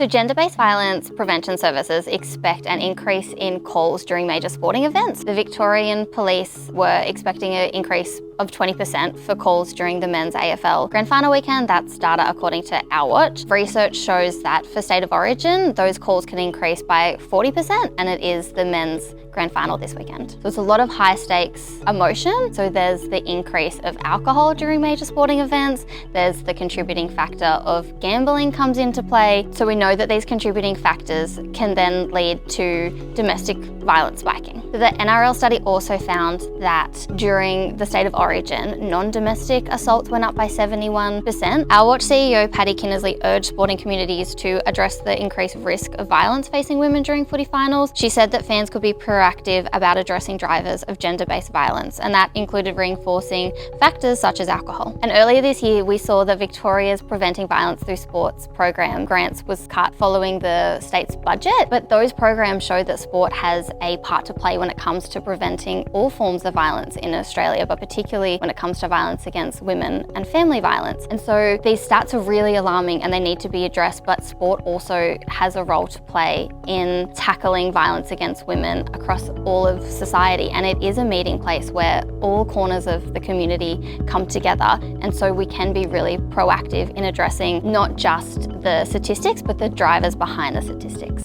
So gender-based violence prevention services expect an increase in calls during major sporting events. The Victorian Police were expecting an increase of 20% for calls during the men's AFL Grand Final weekend. That's data according to Our Watch. Research shows that for state of origin, those calls can increase by 40%, and it is the men's Grand Final this weekend. So it's a lot of high stakes emotion. So there's the increase of alcohol during major sporting events. There's the contributing factor of gambling comes into play. So we know that these contributing factors can then lead to domestic violence spiking. So the NRL study also found that during the state of origin, non-domestic assaults went up by 71%. Our Watch CEO Paddy Kinnersley urged sporting communities to address the increased risk of violence facing women during footy finals. She said that fans could be proactive about addressing drivers of gender-based violence, and that included reinforcing factors such as alcohol. And earlier this year, we saw that Victoria's Preventing Violence Through Sports program grants was cut following the state's budget, but those programs show that sport has a part to play when it comes to preventing all forms of violence in Australia, but particularly when it comes to violence against women and family violence. And so these stats are really alarming and they need to be addressed, but sport also has a role to play in tackling violence against women across all of society. And it is a meeting place where all corners of the community come together. And so we can be really proactive in addressing not just the statistics, but the drivers behind the statistics.